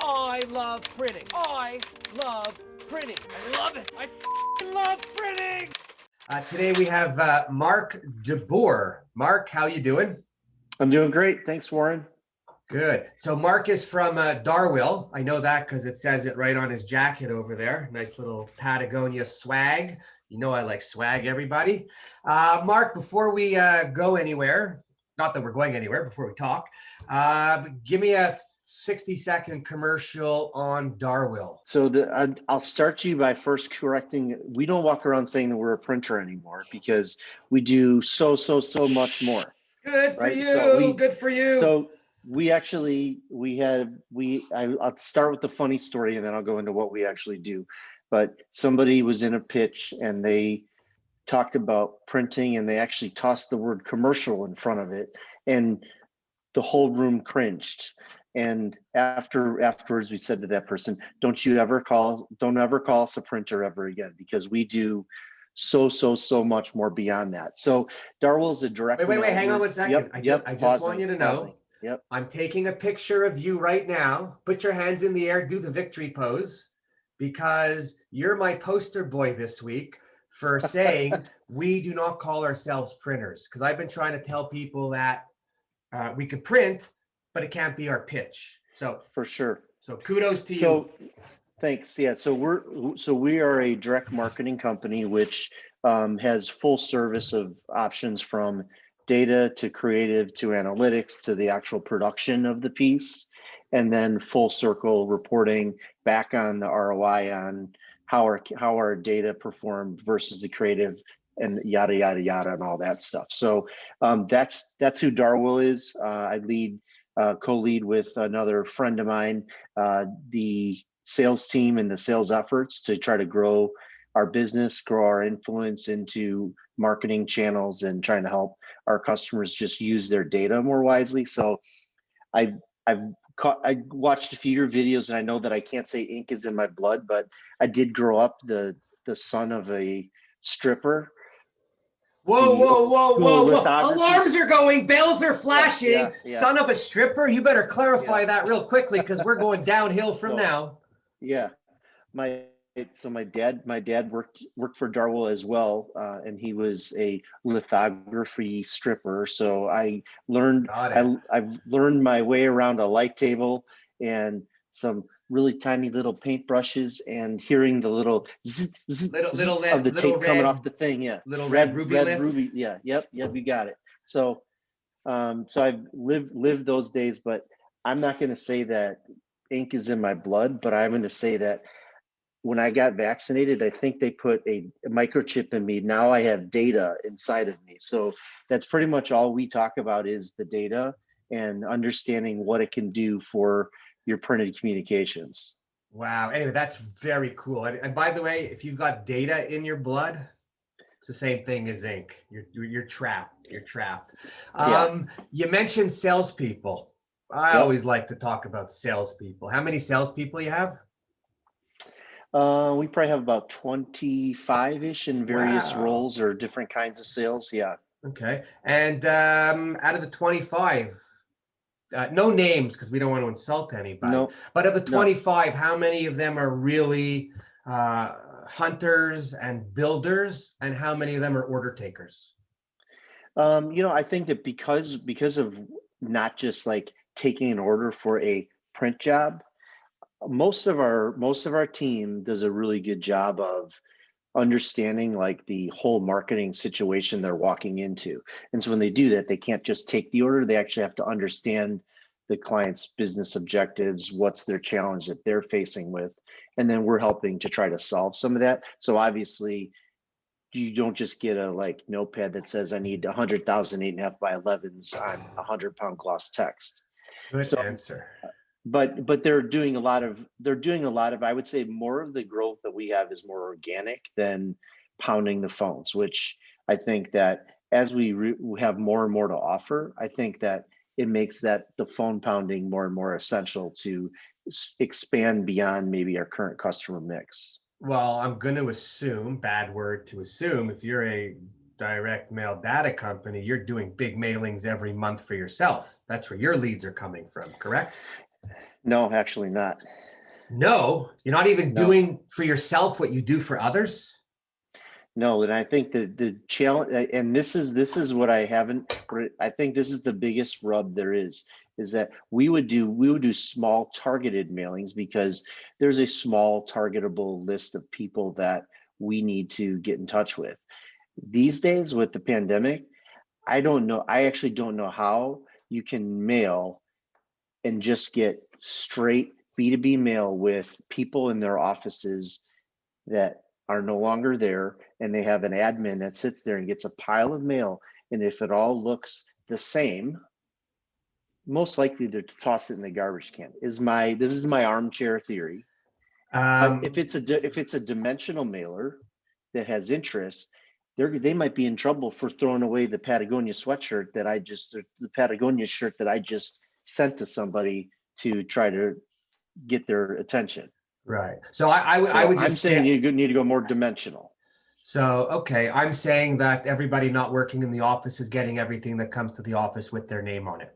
I love printing. I love printing. I love it. I love printing. Today we have Mark DeBoer. Mark, how you doing? I'm doing great. Thanks, Warren. Good. So Mark is from Darwill. I know that because it says it right on his jacket over there. Nice little Patagonia swag. You know I like swag, everybody. Mark, before we go anywhere, not that we're going anywhere, before we talk, give me a 60-second commercial on Darwill. So I'll start you by first correcting. We don't walk around saying that we're a printer anymore because we do so much more. Good for right? you. Good for you. So I'll start with the funny story and then I'll go into what we actually do. But somebody was in a pitch and they talked about printing and they actually tossed the word commercial in front of it and the whole room cringed. And afterwards we said to that person, don't ever call us a printer ever again, because we do so much more beyond that. So Darwill is a direct. Wait, hang on 1 second. Yep, I just want you to know. Yep. I'm taking a picture of you right now. Put your hands in the air, do the victory pose, because you're my poster boy this week for saying we do not call ourselves printers. Because I've been trying to tell people that we could print, but it can't be our pitch. So for sure. So kudos to you. So thanks. Yeah. So we are a direct marketing company, which has full service of options from data to creative to analytics to the actual production of the piece, and then full circle reporting back on the ROI on how our data performed versus the creative and yada and all that stuff. So that's who Darwill is. I co-lead with another friend of mine the sales team and the sales efforts to try to grow our business, grow our influence into marketing channels, and trying to help our customers just use their data more wisely. So I watched a few of your videos, and I know that I can't say ink is in my blood, but I did grow up the son of a stripper. Whoa. Alarms are going, bells are flashing. Yeah. Son of a stripper. You better clarify that real quickly, because we're going downhill from now. Yeah. My dad worked for Darwill as well, and he was a lithography stripper. So I've learned my way around a light table and some really tiny little paintbrushes, and hearing the little zzz of the tape coming off the thing. Yeah, little red ruby. Yeah, yep, you got it. So I've lived those days, but I'm not going to say that ink is in my blood, but I'm going to say that when I got vaccinated, I think they put a microchip in me. Now I have data inside of me. So that's pretty much all we talk about, is the data and understanding what it can do for your printed communications. Wow. Anyway, that's very cool. And by the way, if you've got data in your blood, it's the same thing as ink. You're trapped. You're trapped. You mentioned salespeople. I always like to talk about salespeople. How many salespeople you have? We probably have about 25-ish in various roles or different kinds of sales. Yeah. Okay. And out of the 25, no names because we don't want to insult anybody. No. But of the 25, how many of them are really hunters and builders, and how many of them are order takers? I think that because of not just like taking an order for a print job, most of our team does a really good job of understanding like the whole marketing situation they're walking into. And so when they do that, they can't just take the order. They actually have to understand the client's business objectives, what's their challenge that they're facing with. And then we're helping to try to solve some of that. So obviously you don't just get a like notepad that says I need 100,000 8.5 by 11s on 100-pound gloss text. Good answer. But they're doing a lot of, I would say more of the growth that we have is more organic than pounding the phones, which I think that as we have more and more to offer, I think that it makes that the phone pounding more and more essential to expand beyond maybe our current customer mix. Well, I'm going to assume, bad word to assume, if you're a direct mail data company, you're doing big mailings every month for yourself. That's where your leads are coming from, correct? No, actually not. No, you're not even No, doing for yourself what you do for others. no. And I think the challenge, and this is what I haven't. I think this is the biggest rub there is that we would do small targeted mailings because there's a small targetable list of people that we need to get in touch with. These days with the pandemic, I don't know. I actually don't know how you can mail and just get straight B2B mail with people in their offices that are no longer there, and they have an admin that sits there and gets a pile of mail. And if it all looks the same, most likely to toss it in the garbage can. This is my armchair theory. But Um, if it's a dimensional mailer that has interest, they might be in trouble for throwing away the Patagonia sweatshirt the Patagonia shirt that I just sent to somebody to try to get their attention. right. So I So would I'm just saying say, you need to go more dimensional. so, okay, I'm saying that everybody not working in the office is getting everything that comes to the office with their name on it.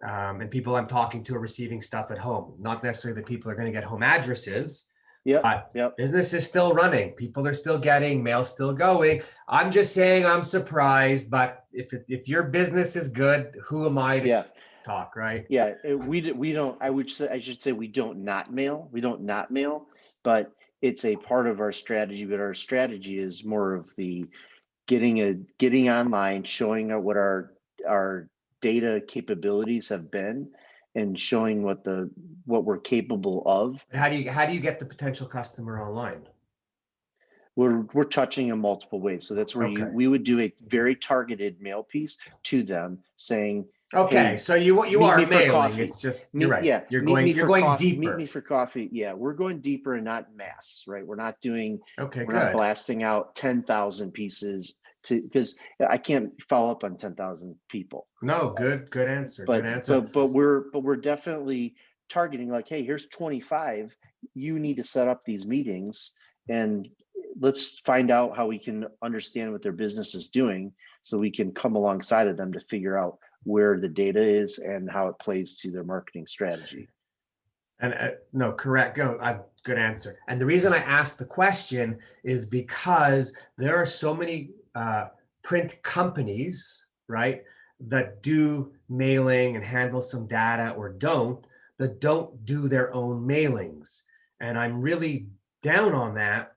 And people I'm talking to are receiving stuff at home. Not necessarily that people are going to get home addresses, Yep, but yep. business is still running. People are still getting mail, still going. I'm just saying I'm surprised, but if your business is good, who am I to Yeah, talk, right? yeah. We don't. I should say we don't not mail. We don't not mail, but it's a part of our strategy. But our strategy is more of the getting online, showing what our data capabilities have been, and showing what we're capable of. How do you get the potential customer online? We're touching in multiple ways. So that's where Okay. we would do a very targeted mail piece to them saying, Okay, hey, so you meet are me for mailing. coffee. It's just you're Meet right. Yeah, You're meet going me you're for going coffee. Meet me deeper. for coffee. Yeah, we're going deeper and not mass, right? Okay, We're not good. blasting out 10,000 pieces because I can't follow up on 10,000 people. No, good answer. Good But answer. we're definitely targeting like, hey, here's 25. You need to set up these meetings and let's find out how we can understand what their business is doing so we can come alongside of them to figure out where the data is and how it plays to their marketing strategy. And no, correct. Good answer. And the reason I asked the question is because there are so many print companies, right, that do mailing and handle some data or that don't do their own mailings. And I'm really down on that,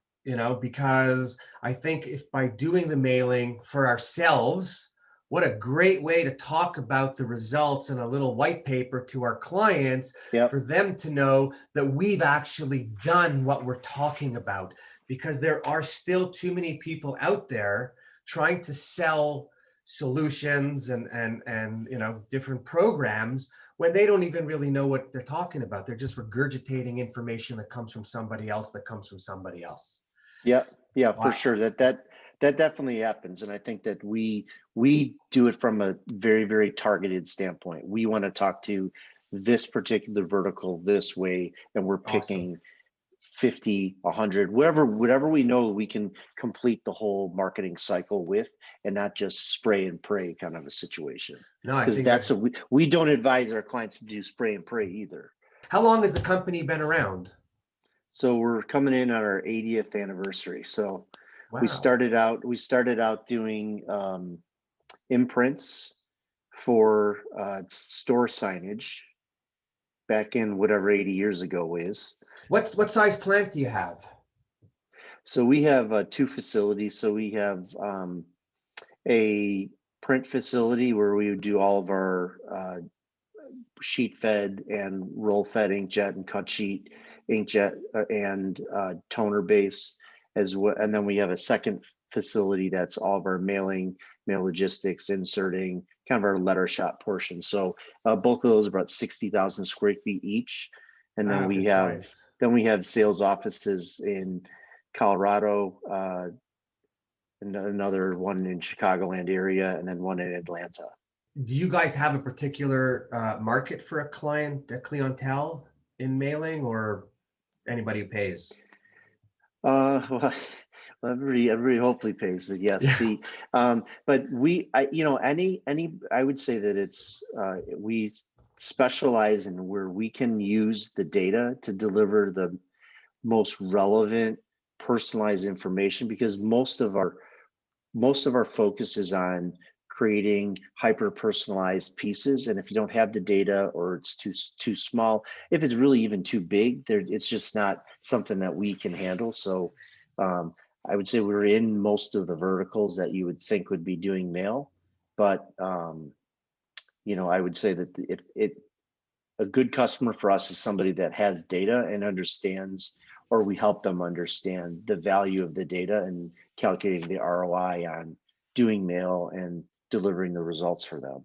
because I think if by doing the mailing for ourselves, what a great way to talk about the results in a little white paper to our clients Yep. for them to know that we've actually done what we're talking about, because there are still too many people out there trying to sell solutions and different programs when they don't even really know what they're talking about. They're just regurgitating information that comes from somebody else that comes from somebody else. Yeah, yeah, for Wow. sure. That definitely happens, and I think that we do it from a very, very targeted standpoint. We want to talk to this particular vertical this way, and we're Awesome. picking 50, 100, whatever we know we can complete the whole marketing cycle with, and not just spray and pray kind of a situation. No, I Because think that's that's. what we don't advise our clients to do, spray and pray either. How long has the company been around? So we're coming in on our 80th anniversary. So we Wow. started out doing imprints for store signage back in whatever 80 years ago is. What size plant do you have? So we have two facilities. So we have a print facility where we would do all of our sheet fed and roll fed inkjet and cut sheet inkjet and toner base as well. And then we have a second facility that's all of our mail logistics, inserting, kind of our letter shop portion. So both of those are about 60,000 square feet each. And then Ah, we good have size. sales offices in Colorado, and another one in Chicagoland area, and then one in Atlanta. Do you guys have a particular market for a clientele in mailing, or anybody who pays? Well, everybody hopefully pays, but yes, Yeah. but I would say that it's we specialize in where we can use the data to deliver the most relevant, personalized information, because most of our focus is on creating hyper personalized pieces. And if you don't have the data, or it's too small, if it's really even too big, there it's just not something that we can handle. So I would say we're in most of the verticals that you would think would be doing mail, but I would say that a good customer for us is somebody that has data and understands, or we help them understand the value of the data and calculating the ROI on doing mail and delivering the results for them.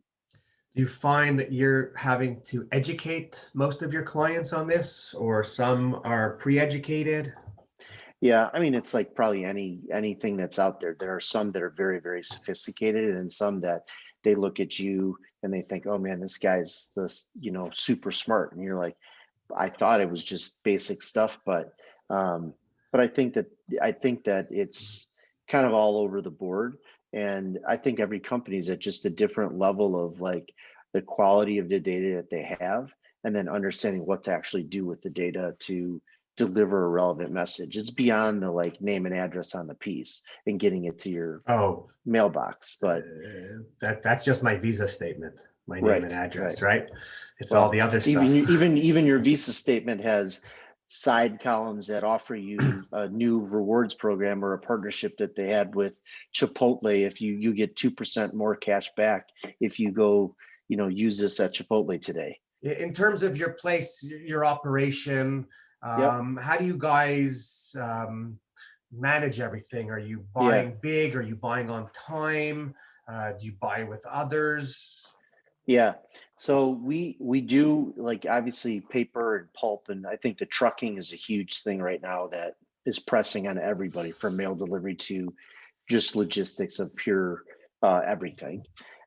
Do you find that you're having to educate most of your clients on this, or some are pre-educated? Yeah, I mean, it's like probably anything that's out there. There are some that are very, very sophisticated, and some that they look at you and they think, oh man, this guy's super smart. And you're like, I thought it was just basic stuff, um, but I think that it's kind of all over the board. And I think every company is at just a different level of like the quality of the data that they have, and then understanding what to actually do with the data to deliver a relevant message. It's beyond the like name and address on the piece and getting it to your Oh, mailbox. But that's just my visa statement, my name and right, address, right. right? It's all Well, the other even stuff. even your Visa statement has side columns that offer you a new rewards program or a partnership that they had with Chipotle. If you get 2% more cash back if you go, use this at Chipotle today. In terms of your place, your operation, Yep. how do you guys manage everything? Are you Yeah. buying big? Are you buying on time? Do you buy with others? Yeah. So we do, like, obviously paper and pulp, and I think the trucking is a huge thing right now that is pressing on everybody, from mail delivery to just logistics of pure everything.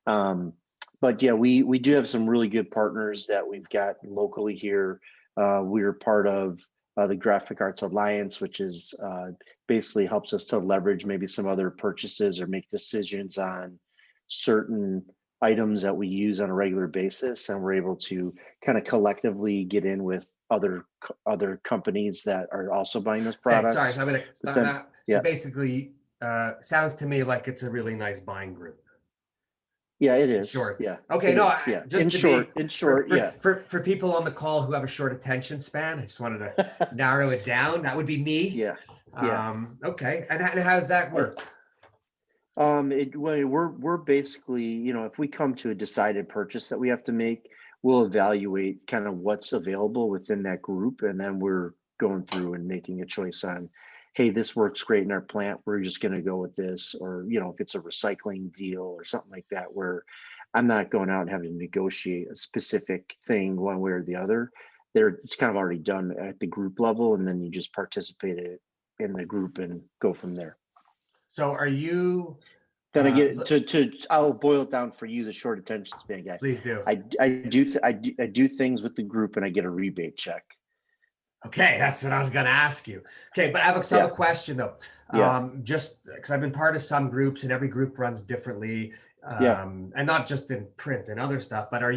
Um, but yeah, we do have some really good partners that we've got locally here. We're part of the Graphic Arts Alliance, which is basically helps us to leverage maybe some other purchases or make decisions on certain items that we use on a regular basis, and we're able to kind of collectively get in with other companies that are also buying those Okay, sorry, products. so I'm going to But stop then, that. So yeah, basically, sounds to me like it's a really nice buying group. yeah, it In is. short. Yeah, Okay, it no, is. Yeah, just to be in short, yeah. for people on the call who have a short attention span, I just wanted to narrow it down. That would be me. Yeah, yeah. Okay, and how does that work? Well, we're basically, if we come to a decided purchase that we have to make, we'll evaluate kind of what's available within that group, and then we're going through and making a choice on, hey, this works great in our plant, we're just going to go with this. Or, if it's a recycling deal or something like that, where I'm not going out and having to negotiate a specific thing one way or the other. It's kind of already done at the group level, and then you just participate in the group and go from there. So are you, Then I get so to I'll boil it down for you, the short attention span guy. please do. I do things with the group, and I get a rebate check. Okay, that's what I was going to ask you. Okay, but I have a Yeah, question though. yeah, Just because I've been part of some groups and every group runs differently, yeah. and not just in print and other stuff, but are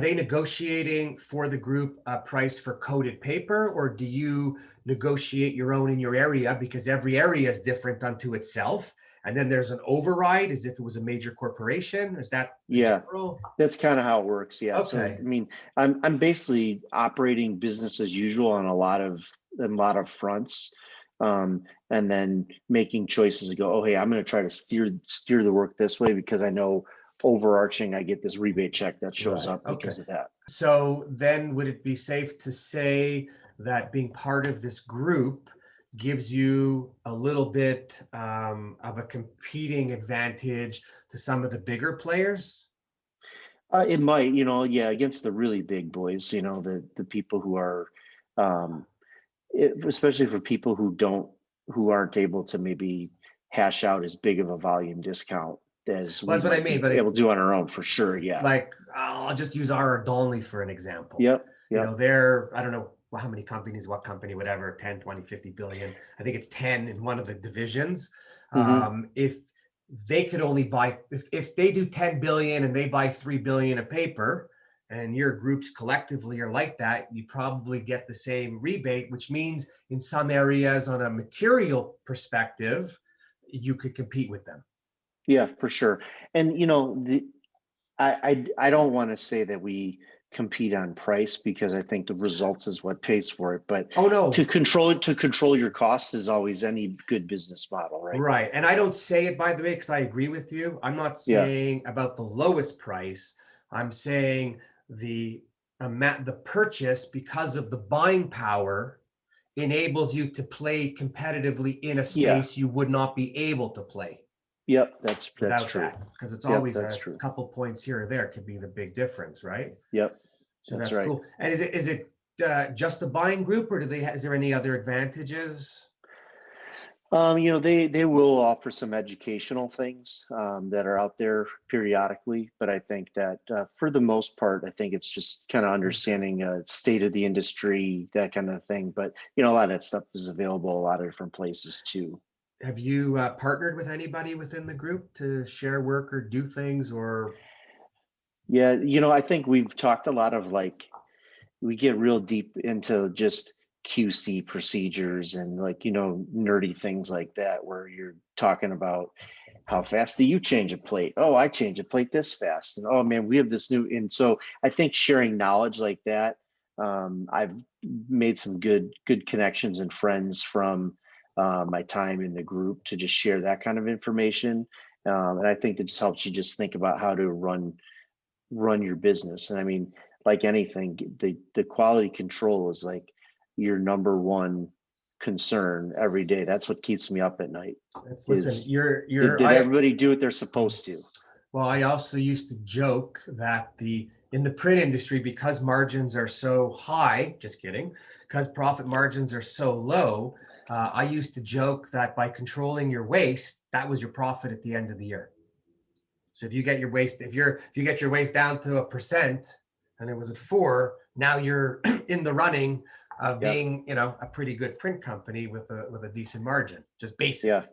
they negotiating for the group a price for coated paper, or do you negotiate your own in your area, because every area is different unto itself? And then there's an override as if it was a major corporation. Is that the Yeah, general? that's kind of how it works. Yeah. So Okay. I mean, I'm basically operating business as usual on a lot of fronts, and then making choices to go, oh hey, I'm going to try to steer the work this way, because I know overarching I get this rebate check that shows Right. up Okay. because of that. So then would it be safe to say that being part of this group gives you a little bit of a competing advantage to some of the bigger players? It might, yeah, against the really big boys, the people who are, um, especially for people who aren't able to maybe hash out as big of a volume discount as Well, we that's what I might mean. be But able to do on our own, for sure. Yeah. like, I'll just use our Donley for an example. Yep. Yep. They're, I don't know how many companies, what company, whatever, 10, 20, 50 billion. I think it's 10 in one of the divisions. Hmm. If they could only buy, if they do 10 billion and they buy 3 billion of paper, and your groups collectively are like that, you probably get the same rebate, which means in some areas on a material perspective, you could compete with them. Yeah, for sure. And I don't want to say that we compete on price, because I think the results is what pays for it. But Oh no, to control your costs is always any good business model, right? right. And I don't say it, by the way, because I agree with you. I'm not Yeah, saying about the lowest price. I'm saying the amount, the purchase, because of the buying power, enables you to play competitively in a yeah, space you would not be able to play yep. That's without true. that, because it's Yep, always that's a true. couple points here or there could be the big difference, right? Yep, So that's that's right. cool. And is it just the buying group, or do they is there any other advantages? They will offer some educational things that are out there periodically, but I think that for the most part, I think it's just kind of understanding state of the industry, that kind of thing. But a lot of that stuff is available a lot of different places too. Have you partnered with anybody within the group to share work or do things, or? Yeah, I think we've talked a lot of we get real deep into just QC procedures and nerdy things like that, where you're talking about how fast do you change a plate? Oh, I change a plate this fast. And oh man, we have this new. And so I think sharing knowledge like that, I've made some good connections and friends from my time in the group to just share that kind of information. And I think that just helps you just think about how to run your business. And I mean, like anything, the quality control is like your number one concern every day. That's what keeps me up at night. Listen, Is you're did I everybody do what they're supposed to? well, I also used to joke that in the print industry, because margins are so high, just kidding, because profit margins are so low, I used to joke that by controlling your waste, that was your profit at the end of the year. So if you get your waste, if you get your waste down to 1% and it was at 4, now you're in the running of Yeah, being, a pretty good print company with a decent margin, just basic. yeah,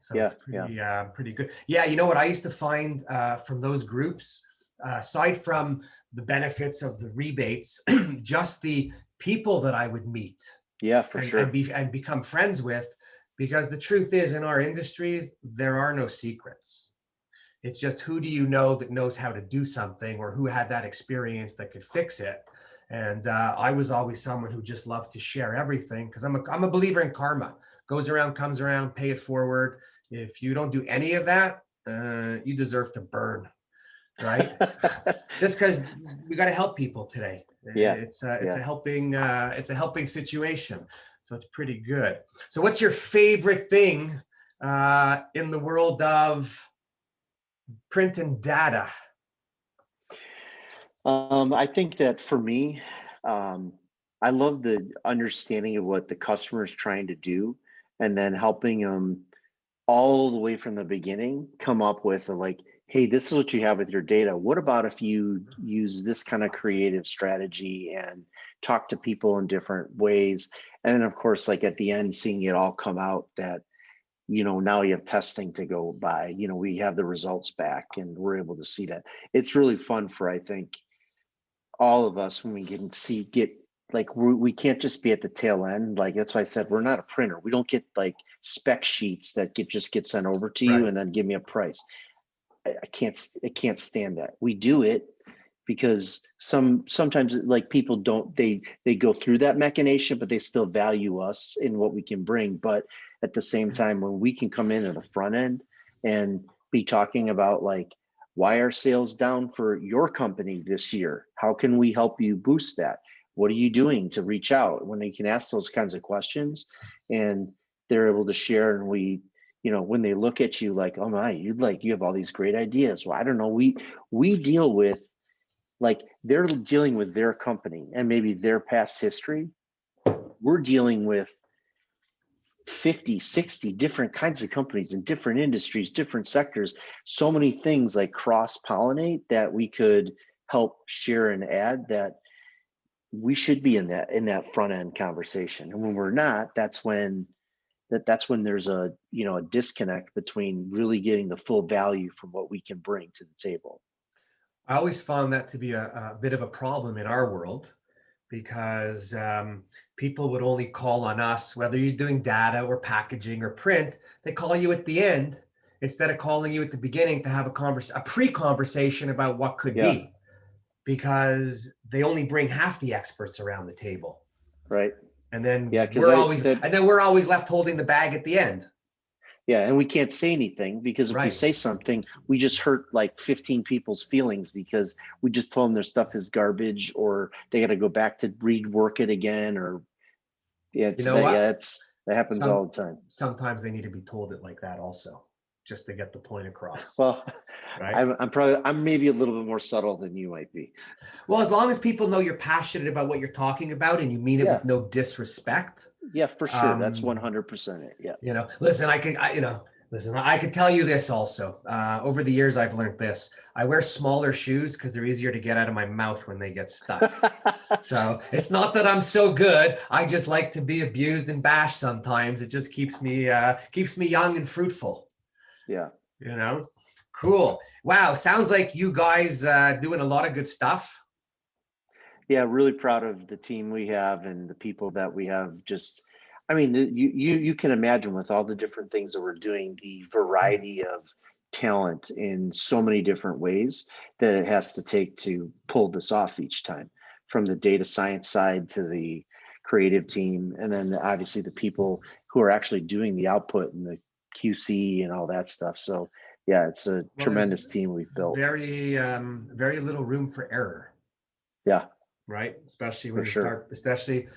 So yeah, it's yeah. pretty good. Yeah, you know what I used to find from those groups, aside from the benefits of the rebates, just the people that I would meet Yeah, for sure. and become friends with, because the truth is, in our industries, there are no secrets. It's just, who do you know that knows how to do something, or who had that experience that could fix it. And I was always someone who just loved to share everything, because I'm a believer in karma. Goes around, comes around, pay it forward. If you don't do any of that, you deserve to burn, right? Just because we got to help people today. Yeah, It's yeah. a helping situation. So it's pretty good. So what's your favorite thing in the world of print and data? I think that for me, um, I love the understanding of what the customer is trying to do, and then helping them all the way from the beginning come up with hey, this is what you have with your data. What about if you use this kind of creative strategy and talk to people in different ways? And then of course, at the end, seeing it all come out that, now you have testing to go by, we have the results back and we're able to see that. It's really fun for, I think, all of us when we get we can't just be at the tail end. That's why I said we're not a printer. We don't get spec sheets that just get sent over to you Right. and then give me a price. I can't stand that. We do it because sometimes people don't, they go through that machination, but they still value us in what we can bring. But at the same time, when we can come in at the front end and be talking about why are sales down for your company this year? How can we help you boost that? What are you doing to reach out? When they can ask those kinds of questions and they're able to share, and when they look at you oh my, you have all these great ideas. Well, I don't know. We deal with they're dealing with their company and maybe their past history. We're dealing with 50, 60 different kinds of companies in different industries, different sectors, so many things cross pollinate that we could help share and add, that we should be in that front end conversation. And when we're not, that's when there's a disconnect between really getting the full value from what we can bring to the table. I always found that to be a bit of a problem in our world because people would only call on us, whether you're doing data or packaging or print, they call you at the end instead of calling you at the beginning to have a pre-conversation about what could Yeah, be, because they only bring half the experts around the table. right. And Yeah, then because we're I always that and then we're always left holding the bag at the end. yeah, and we can't say anything because if we Right. say something, we just hurt like 15 people's feelings because we just told them their stuff is garbage or they got to go back to rework it again. Or yeah, You it's know that. what? Yeah, it's that happens Some all the time. sometimes they need to be told it like that also, just to get the point across. Well, Right. I'm maybe a little bit more subtle than you might be. Well, as long as people know you're passionate about what you're talking about and you mean it Yeah, with no disrespect, yeah, for sure. That's um, 100% it. Yeah. listen, listen, I could tell you this also. Over the years, I've learned this. I wear smaller shoes because they're easier to get out of my mouth when they get stuck. So it's not that I'm so good. I just like to be abused and bashed sometimes. It just keeps me young and fruitful. Yeah. You know, cool. Wow, sounds like you guys doing a lot of good stuff. Yeah, really proud of the team we have and the people that we have. Just, I mean, you can imagine with all the different things that we're doing, the variety of talent in so many different ways that it has to take to pull this off each time, from the data science side to the creative team, and then obviously the people who are actually doing the output and the QC and all that stuff. So yeah, it's a Well, there's tremendous team we've built. very little room for error, Yeah, right? Especially for when you sure. start, especially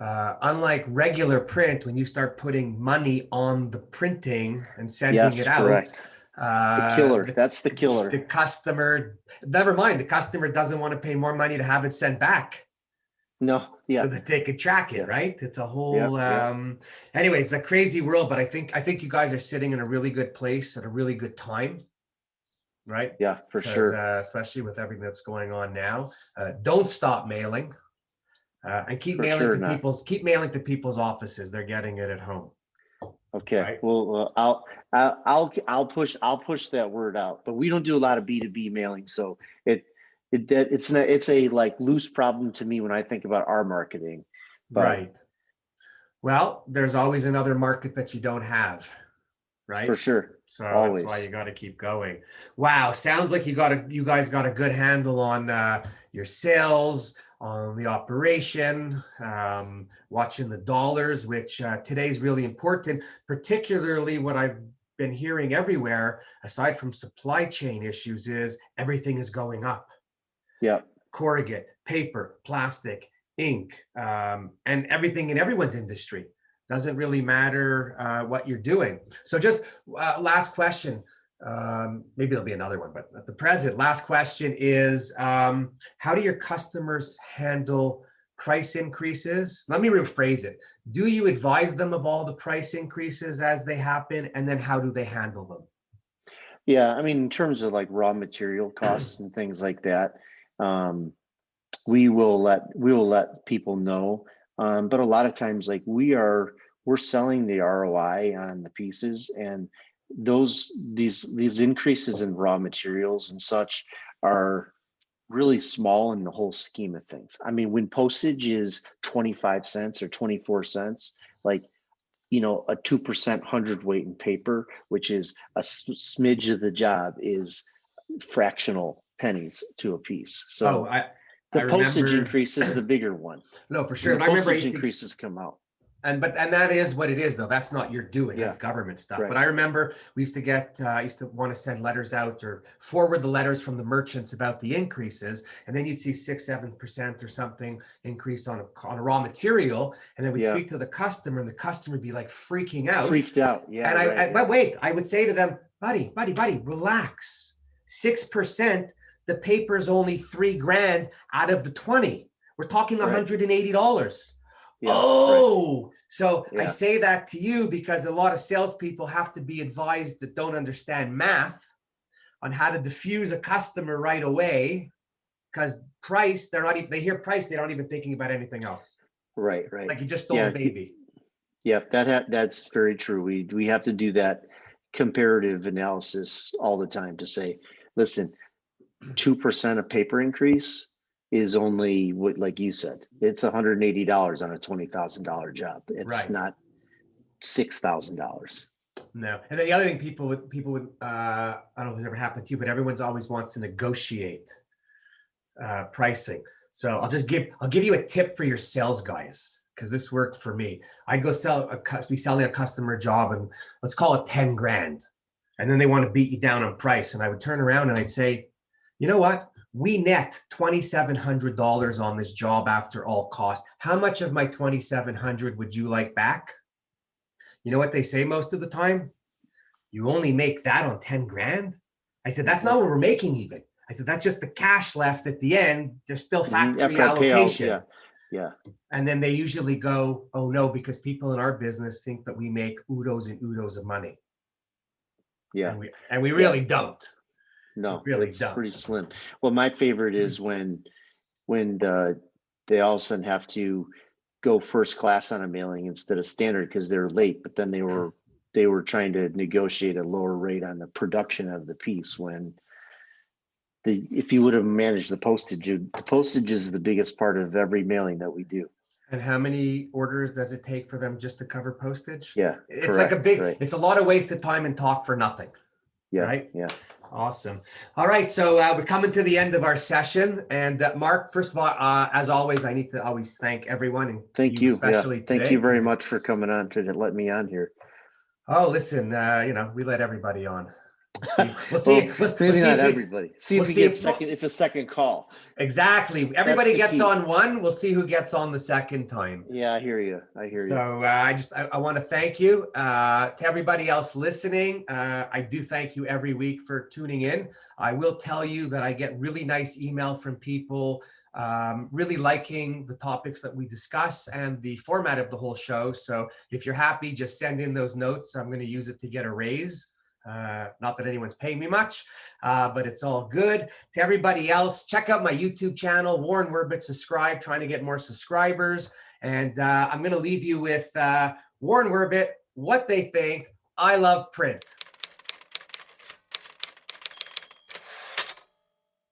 unlike regular print, when you start putting money on the printing and sending it Yes, out, correct. The uh, killer. the, That's the killer. the customer, never mind, the customer doesn't want to pay more money to have it sent back No, so yeah, that they could track it, yeah, right? It's a yeah, whole, yeah, anyways, a crazy world, but I think you guys are sitting in a really good place at a really good time, right? yeah, for Because sure. especially with everything that's going on now, don't stop mailing. And For sure not. keep mailing to people's offices. They're getting it at home, Okay. right? Well, I'll push that word out, but we don't do a lot of B2B mailing. So it, it's not, it's a like loose problem to me when I think about our marketing, but Right. Well, there's always another market that you don't have, for right? sure. So that's why you Always. got to keep going. Wow, sounds like you guys got a good handle on your sales, on the operation, watching the dollars, which today's really important. Particularly, what I've been hearing everywhere, aside from supply chain issues, is everything is going up. Yeah. Corrugate, paper, plastic, ink, and everything in everyone's industry. Doesn't really matter what you're doing. So just last question. Maybe there'll be another one, but at the present, last question is how do your customers handle price increases? Let me rephrase it. Do you advise them of all the price increases as they happen? And then how do they handle them? Yeah. I mean, in terms of like raw material costs and things like that, um, we will let people know. But a lot of times, like we're selling the ROI on the pieces, and these increases in raw materials and such are really small in the whole scheme of things. I mean, when postage is 25 cents or 24 cents, like, a 2% hundredweight in paper, which is a smidge of the job, is fractional pennies to a piece. Oh, So I the postage remember. increase is the bigger one. No, for When sure. the But I remember I postage used to increases come out. and that is what it is though. That's not your doing. That's Yeah, government stuff. But right. I remember we used to I used to want to send letters out or forward the letters from the merchants about the increases, and then you'd see 6-7% or something increase on a raw material, and then we'd Yeah. speak to the customer, and the customer would be like freaking out. Freaked out. Yeah, And right. but Yeah. wait, I would say to them, buddy, relax. 6%. The paper's only 3 grand out of the 20. We're talking Right. $180. Yeah. Right. Oh, so I Yeah. say that to you because a lot of salespeople have to be advised that don't understand math on how to diffuse a customer right away. Because price, they're not even, they hear price, they aren't even thinking about anything else. Right. Right. Like you just stole a Yeah. baby. Yeah. That's very true. We have to do that comparative analysis all the time to say, listen, 2% of paper increase is only what, like you said, it's $180 on a $20,000 job. It's Right. not $6,000. No. And then the other thing people would, I don't know if this ever happened to you, but everyone's always wants to negotiate pricing. So I'll give you a tip for your sales guys, because this worked for me. I'd go be selling a customer job, and let's call it 10 grand. And then they want to beat you down on price. And I would turn around and I'd say, you know what? We net $2,700 on this job after all costs. How much of my $2,700 would you like back? You know what they say most of the time? You only make that on 10 grand. I said, that's not what we're making even. I said, that's just the cash left at the end. There's still factory allocation. Yeah. And then they usually go, oh no, because people in our business think that we make oodles and oodles of money. Yeah. And we really don't. No, we really it's don't. pretty slim. Well, my favorite is when they all of a sudden have to go first class on a mailing instead of standard because they're late, but then they were trying to negotiate a lower rate on the production of the piece. When if you would have managed the postage is the biggest part of every mailing that we do. And how many orders does it take for them just to cover postage? Yeah, it's correct, like right. It's a lot of wasted time and talk for nothing. Yeah, right? Yeah. Awesome. All right. So we're coming to the end of our session. And Mark, first of all, as always, I need to always thank everyone. And thank you. Especially today. Thank you very much for coming on to let me on here. Oh, listen, we let everybody on. We'll see. Maybe not everybody. See if we get a second call. Exactly. Everybody gets on one. We'll see who gets on the second time. Yeah, I hear you. So I want to thank you to everybody else listening. I do thank you every week for tuning in. I will tell you that I get really nice email from people really liking the topics that we discuss and the format of the whole show. So if you're happy, just send in those notes. I'm going to use it to get a raise. Not that anyone's paying me much, but it's all good. To everybody else, check out my YouTube channel, Warren Werbitt, subscribe, trying to get more subscribers. And I'm going to leave you with Warren Werbitt, what they think. I love print.